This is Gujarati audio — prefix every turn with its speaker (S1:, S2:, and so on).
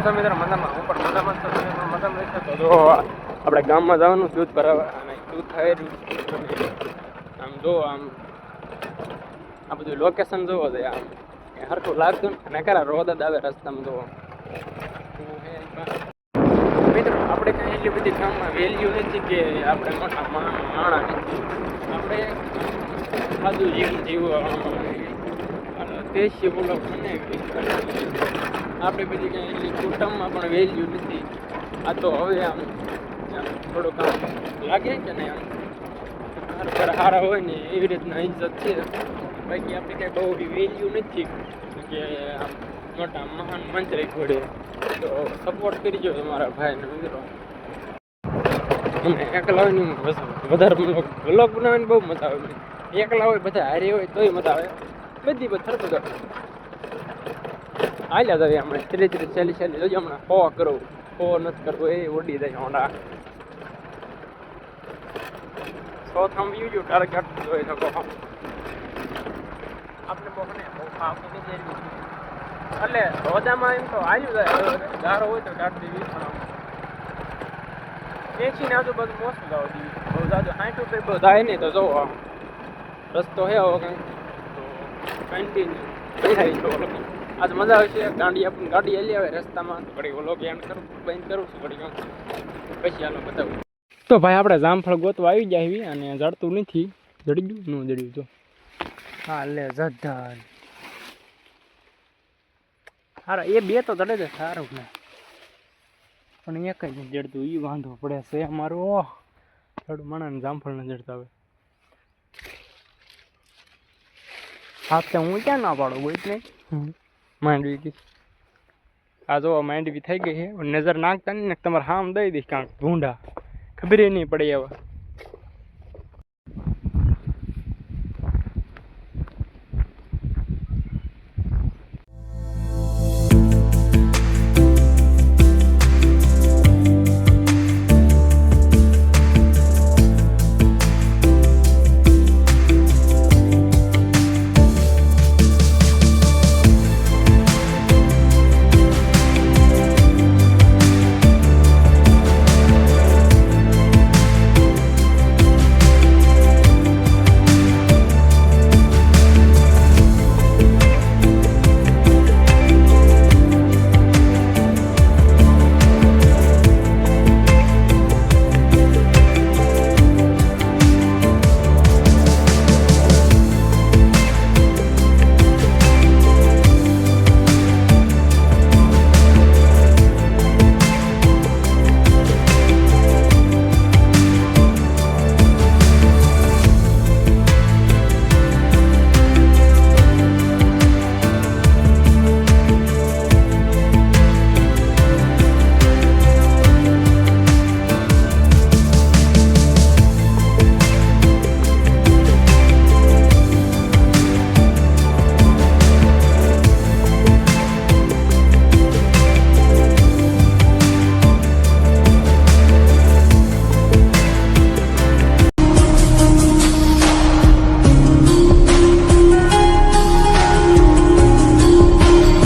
S1: છો મિત્રો? મજામાં? હું પણ મજામાં છું. તમે પણ મજામાં રહેશો તો જો આપણે ગામમાં જવાનું દૂધ ભરાવા અને દૂધ થાય આમ જો આમ આ બધું લોકેશન જોવો છે આમ હરખું લાગતું ને ખરા રોદ જ આવે રસ્તામાં જોવો મિત્રો. આપણે કાંઈ એટલી બધી ગામમાં વેલ્યુ નથી કે આપણે મોટા માણસ આપણે સાદું જીવન જીવવા દેશી બોલો મને આપણે બધી કાંઈ એટલી કુટુંબમાં પણ વેલ્યુ નથી. આ તો હવે આમ થોડુંક આમ લાગે કે નહીં આમ સારા હોય ને એવી રીતના ઇજ્જત છે. બાકી આપણે કાંઈ બહુ વેલ્યુ નથી કે આમ મોટા મહાન મંત્રી ઘોડે તો સપોર્ટ કરજો તમારા ભાઈને મિત્રો. અને એકલા હોય ને વધારે વ્લોગ બનાવવાની બહુ મજા આવે. એકલા હોય બધા હારી હોય તોય મજા આવે. બધી થરતો હાલ્યા જાય હમણાં 30-40 જોજો હમણાં હો કરો હો નથી કરવો એ ઉડી જાય હોંડા 100 થાંભ્યું જો ટાર્ગેટ જોઈ શકો. આપણે બહુ ફાવતું નથી એટલે રોજામાં એમ તો હાલ્યું જાય. ગારો હોય તો કાઢ દેવી પણ 80 ને આજુબાજુ મોસું જાવ દેવી બહુ જાજો 60 રૂપિયા બહુ થાય નહીં તો જોવો રસ્તો હે આવો કંઈ કન્ટિન્યુ આજ મજા આવશે. ગાડી હલી આવે રસ્તામાં તો ઘડી ઓલો એન્ડ કરું બંધ કરું છું ઘડી પછી હાલો બતાવું. તો ભાઈ આપણે જામફળ ગોતવા આવી જાય એવી અને જડતું નથી. જડી ગયું ન જડ્યું તો હા લે જધાન સારા એ બે તો જડે છે સારું ને પણ એક જ નથી જડતું. એ વાંધો પડે છે અમારો. થોડું મણાને જામફળ ને જડતા આવે હાથ હું ક્યાં ના પાડું કોઈ જ નહીં. માંડવી ગઈ આ જો માંડવી થઈ ગઈ છે. નજર નાખતા નહીં ને તમારે હામ દઈ દઈશ કાંક ભૂંડા ખબર નહીં પડે એવા.